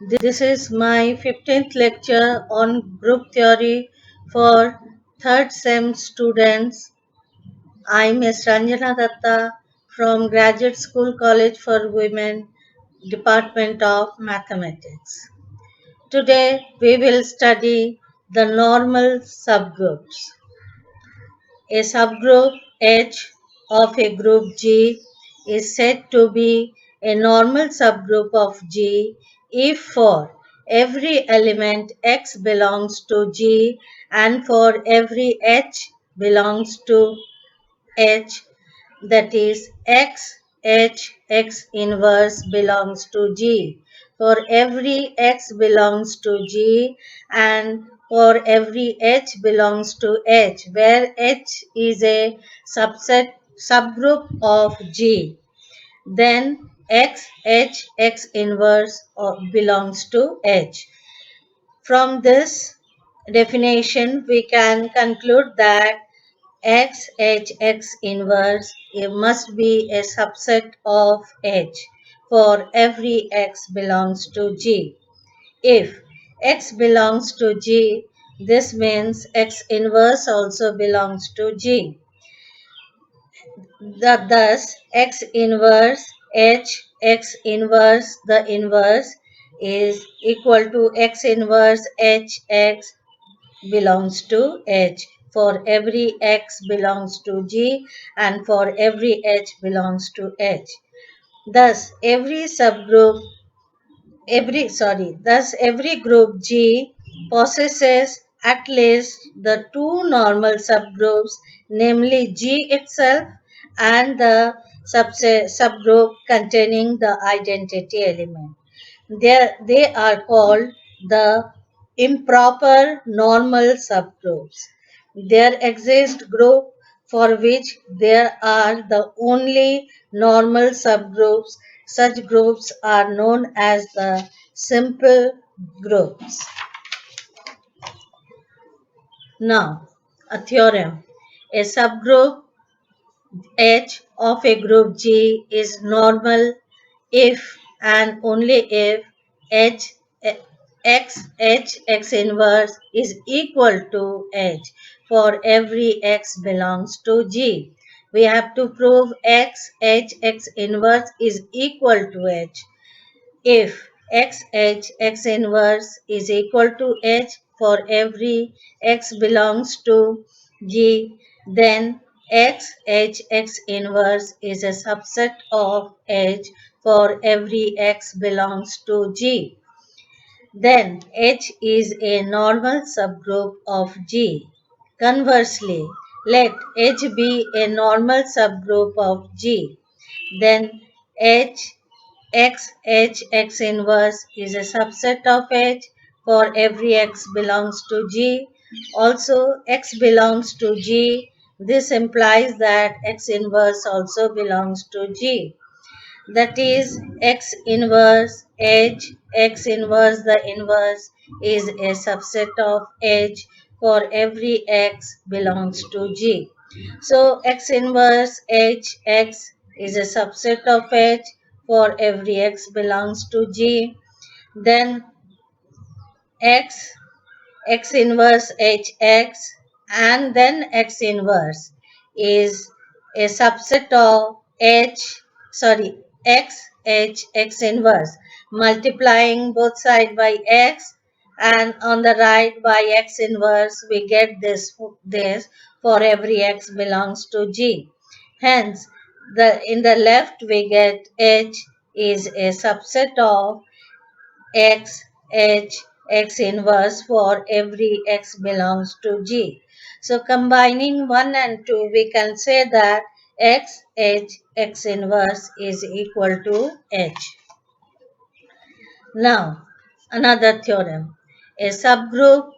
This is my 15th lecture on group theory for third sem students. I'm Ms. Ranjana Datta from Graduate School College for Women, Department of Mathematics. Today we will study the normal subgroups. A subgroup H of a group G is said to be a normal subgroup of G if for every element X belongs to G and for every H belongs to H, that is X H X inverse belongs to G. For every X belongs to G and for every H belongs to H, where H is a subgroup of G, then X H X inverse belongs to H. From this definition, we can conclude that X H X inverse it must be a subset of H for every X belongs to G. If X belongs to G, this means X inverse also belongs to G. Thus, X inverse H X inverse the inverse is equal to X inverse H X belongs to H for every X belongs to G and for every H belongs to H. Thus every group G possesses at least the two normal subgroups, namely G itself and the subgroup containing the identity element. They are called the improper normal subgroups. There exist groups for which there are the only normal subgroups. Such groups are known as the simple groups. Now, a theorem. A subgroup H of a group G is normal if and only if H X H X inverse is equal to H for every X belongs to G. We have to prove X H X inverse is equal to H. If X H X inverse is equal to H for every X belongs to G, then X H X inverse is a subset of H for every X belongs to G. Then H is a normal subgroup of G. Conversely, let H be a normal subgroup of G. Then H X H X inverse is a subset of H for every X belongs to G. Also X belongs to G. This implies that X inverse also belongs to G. That is X inverse H X inverse the inverse is a subset of H for every X belongs to G. So X inverse H X is a subset of H for every X belongs to G. Then X X inverse HX and then X inverse is a subset of X H X inverse, multiplying both sides by X and on the right by X inverse we get this for every X belongs to G. Hence in the left we get H is a subset of X H X inverse for every X belongs to G. So combining 1 and 2 we can say that X H X inverse is equal to H. Now another theorem. A subgroup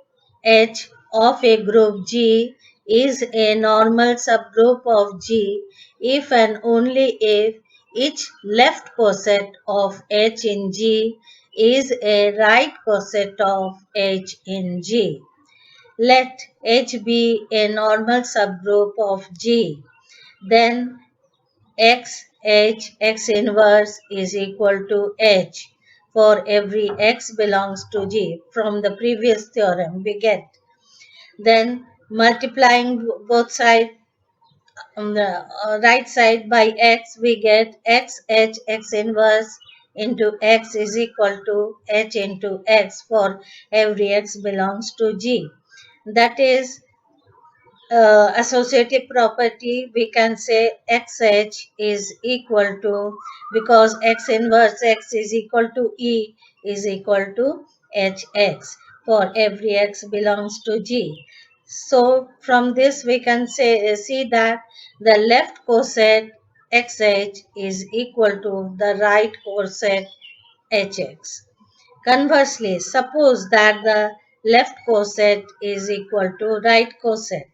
H of a group G is a normal subgroup of G if and only if each left coset of H in G is a right coset of H in G. Let H be a normal subgroup of G. Then X H X inverse is equal to H for every x belongs to G. From the previous theorem we get. Then multiplying both sides on the right side by x, we get x h x inverse into x is equal to h into x for every x belongs to G. That is associative property. We can say xh is equal to, because x inverse x is equal to E is equal to hx for every x belongs to G. So from this we can see that the left coset xh is equal to the right coset hx. Conversely, suppose that the left coset is equal to right coset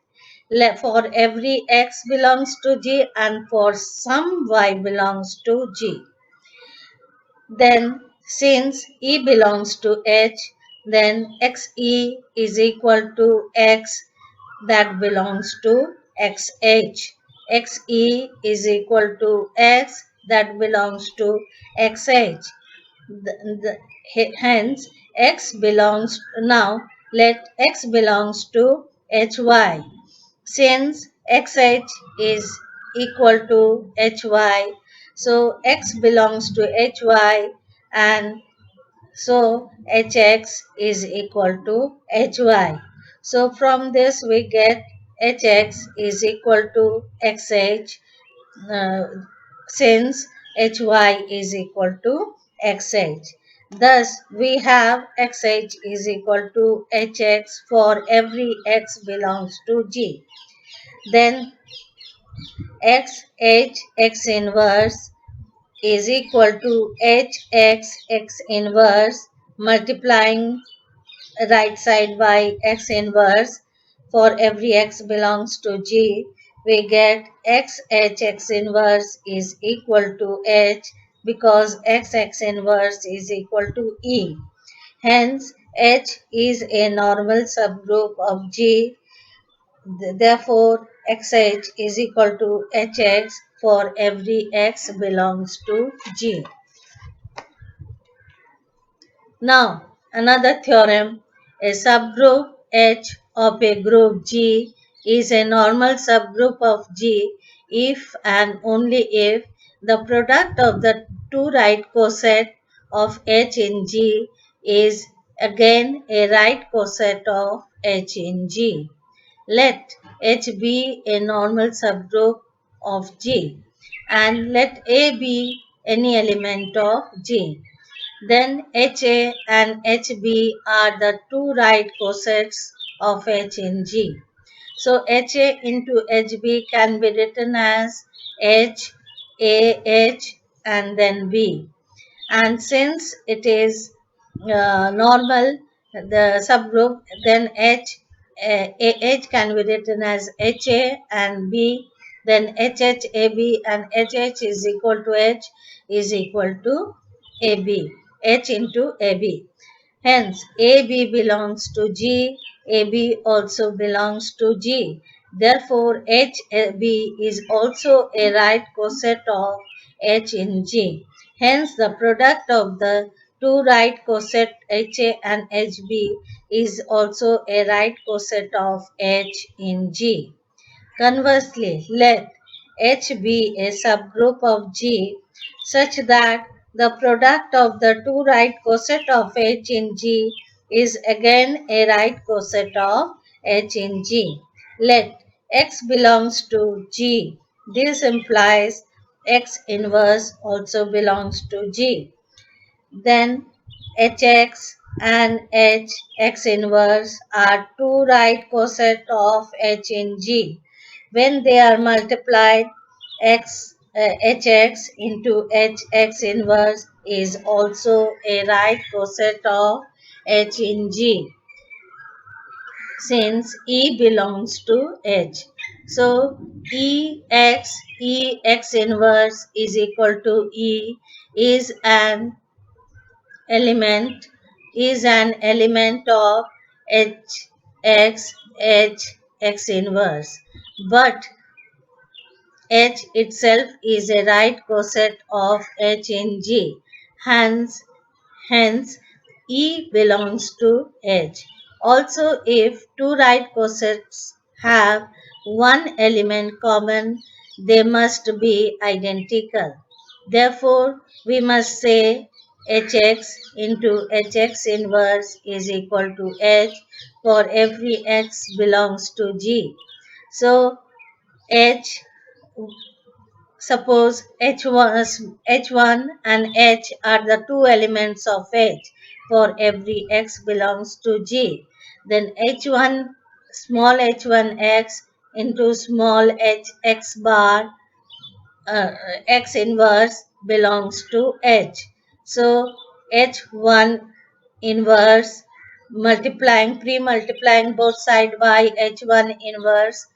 for every x belongs to G and for some y belongs to G. Then since E belongs to H, then xe is equal to x that belongs to xh. Xe is equal to x that belongs to xh. Hence, x belongs, now let x belongs to hy. Since xh is equal to hy, so x belongs to hy, and so hx is equal to hy. So from this we get hx is equal to xh, uh, since hy is equal to xh. Thus we have xh is equal to hx for every x belongs to G. Then x h x inverse is equal to hx x inverse, multiplying right side by x inverse for every x belongs to G. We get x h x inverse is equal to h, because x inverse is equal to E. Hence H is a normal subgroup of G. Therefore, xh is equal to hx for every x belongs to G. Now, another theorem, a subgroup H of a group G is a normal subgroup of G if and only if the product of the two right coset of H in G is again a right coset of H in G. Let H be a normal subgroup of G and let A be any element of G. Then HA and HB are the two right cosets of H in G. So HA into HB can be written as H, A, H and then B. And since it is normal, the subgroup, then H can be written as HA and B, then HHAB, and HH is equal to H is equal to AB, H into AB. Hence, AB belongs to G, AB also belongs to G. Therefore, HB is also a right coset of H in G. Hence, the product of the two right coset HA and HB is also a right coset of H in G. Conversely, let H be a subgroup of G such that the product of the two right coset of H in G is again a right coset of H in G. Let X belongs to G. This implies X inverse also belongs to G. Then Hx and Hx inverse are two right coset of H in G. When they are multiplied, Hx into Hx inverse is also a right coset of H in G, since E belongs to H. So Ex inverse is equal to E element is an element of H, X, H, X inverse. But H itself is a right coset of H in G. Hence, Hence, E belongs to H. Also, if two right cosets have one element common, they must be identical. Therefore, we must say Hx into Hx inverse is equal to H for every x belongs to G. So, H, suppose H1 and H are the two elements of H for every x belongs to G. Then H1, small h1x into small h x bar, uh, x inverse belongs to H. So H1 inverse pre-multiplying both side by H1 inverse,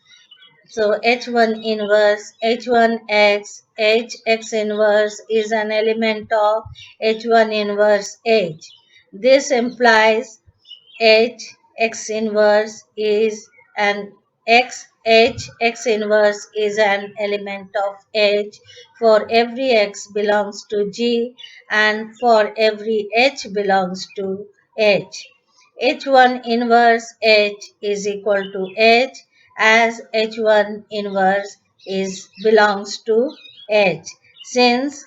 so H1 inverse, H1x, Hx inverse is an element of H1 inverse H. This implies H x inverse is an X inverse is an element of H for every X belongs to G and for every H belongs to H. H1 inverse H is equal to H as H1 inverse is belongs to H, since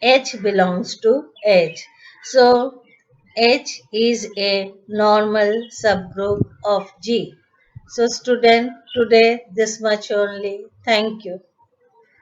H belongs to H. So H is a normal subgroup of G. So student, today this much only. Thank you.